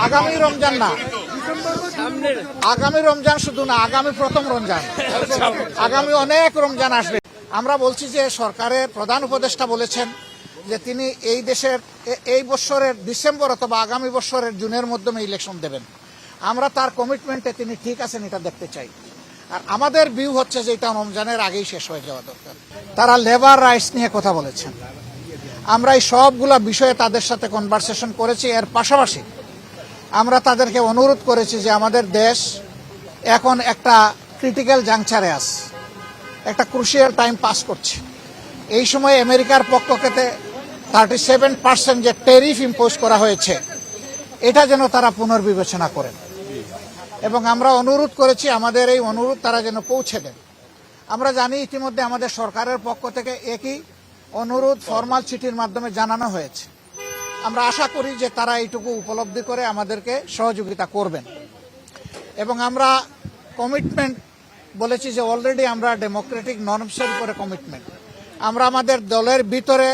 আগামী রমজান না, আগামী রমজান শুধু না, আগামী প্রথম রমজান, আগামী অনেক রমজান আসবে। আমরা বলছি যে সরকারের প্রধান উপদেষ্টা বলেছেন যে তিনি এই দেশের এই বছরের ডিসেম্বর অথবা আগামী বছরের জুনের মাধ্যমে ইলেকশন দেবেন। আমরা তার কমিটমেন্টে তিনি ঠিক আছেন এটা দেখতে চাই। আর আমাদের ভিউ হচ্ছে যে এটা রমজানের আগেই শেষ হয়ে যাওয়া দরকার। তারা লেবার রাইটস নিয়ে কথা বলেছেন, আমরা এই সবগুলা বিষয়ে তাদের সাথে কনভারসেশন করেছি। এর পাশাপাশি আমরা তাদেরকে অনুরোধ করেছি যে আমাদের দেশ এখন একটা ক্রিটিক্যাল জাংচারে আছে, একটা ক্রুশিয়াল টাইম পাস করছে। এই সময় আমেরিকার পক্ষ থেকে 37% যে ট্যারিফ ইম্পোজ করা হয়েছে এটা যেন তারা পুনর্বিবেচনা করেন, এবং আমরা অনুরোধ করেছি আমাদের এই অনুরোধ তারা যেন পৌঁছে দেন। আমরা জানি ইতিমধ্যে আমাদের সরকারের পক্ষ থেকে একই অনুরোধ ফরমাল চিঠির মাধ্যমে জানানো হয়েছে। আমরা আশা করি যে তারা এইটুকু উপলব্ধি করে আমাদেরকে সহযোগিতা করবেন। এবং আমরা কমিটমেন্ট বলেছি যে অলরেডি আমরা ডেমোক্রেটিক নর্মসের উপরে কমিটমেন্ট। আমরা আমাদের দলের ভিতরে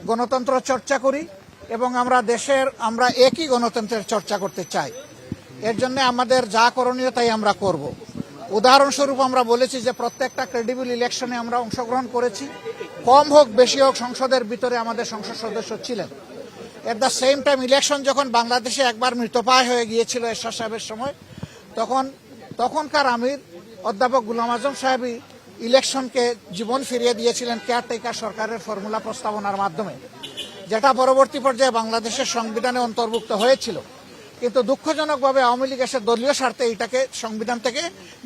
গণতন্ত্র চর্চা করি এবং আমরা একই গণতন্ত্রের চর্চা করতে চাই। এর জন্য আমাদের যা করণীয় তাই আমরা করব। উদাহরণস্বরূপ আমরা বলেছি যে প্রত্যেকটা ক্রেডিবল ইলেকশনে আমরা অংশগ্রহণ করেছি, কম হোক বেশি হোক সংসদের ভিতরে আমাদের সংসদ সদস্য ছিলেন। At the same time election যখন বাংলাদেশে একবার মৃতপ্রায় হয়ে গিয়েছিল এরশাদ সাহেবের সময়, তখনকার আমির অধ্যাপক গুলাম আজম সাহেবই ইলেকশনকে জীবন ফিরিয়ে দিয়েছিলেন কেয়ারটেকার সরকারের ফর্মুলা প্রস্তাবনার মাধ্যমে, যেটা পরবর্তী পর্যায়ে বাংলাদেশের সংবিধানে অন্তর্ভুক্ত হয়েছিল। কিন্তু দুঃখজনকভাবে আওয়ামী লীগ এসে দলীয় স্বার্থে এটাকে সংবিধান থেকে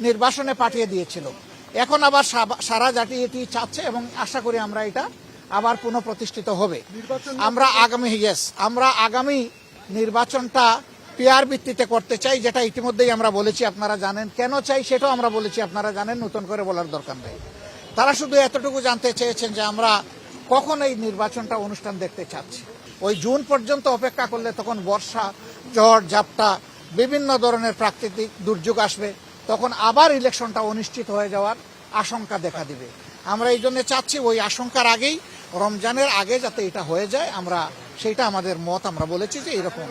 নির্বাসনে পাঠিয়ে দিয়েছিল। এখন আবার সারা জাতি এটি চাচ্ছে এবং আশা করি আমরা এটা আবার পুনঃপ্রতিষ্ঠিত হবে। আমরা আগামী নির্বাচনটা পিয়ার ভিত্তিতে করতে চাই, যেটা ইতিমধ্যেই আমরা বলেছি, আপনারা জানেন। কেন চাই সেটাও আমরা বলেছি, আপনারা জানেন, নতুন করে বলার দরকার নেই। তারা শুধু এতটুকু জানতে চেয়েছেন যে আমরা কখন এই নির্বাচনটা অনুষ্ঠান দেখতে চাচ্ছি। ওই জুন পর্যন্ত অপেক্ষা করলে তখন বর্ষা, ঝড় ঝাপটা, বিভিন্ন ধরনের প্রাকৃতিক দুর্যোগ আসবে, তখন আবার ইলেকশনটা অনিশ্চিত হয়ে যাওয়ার আশঙ্কা দেখা দিবে। আমরা এই জন্য চাচ্ছি ওই আশঙ্কার আগেই, রমজানের আগে যাতে এটা হয়ে যায়, আমরা সেইটা আমাদের মত। আমরা বলেছি যে এরকম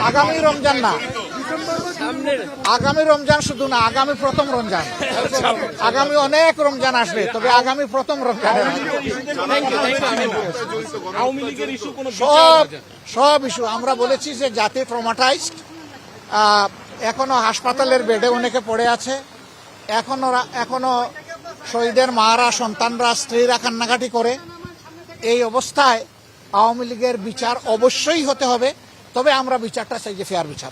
আগামী রমজান না, আগামী রমজান শুধু না, আগামী প্রথম রমজান, আগামী অনেক রমজান আসবে, তবে আগামী প্রথম রমজান সব ইস্যু আমরা বলেছি যে জাতি ট্রমাটাইজড, এখনো হাসপাতালের বেডে অনেকে পড়ে আছে, এখনো শহীদের মারা, সন্তানরা, স্ত্রীরা কান্নাকাটি করে। এই অবস্থায় আওয়ামী লীগের বিচার অবশ্যই হতে হবে, তবে আমরা বিচারটা চাই যে ফেয়ার বিচার।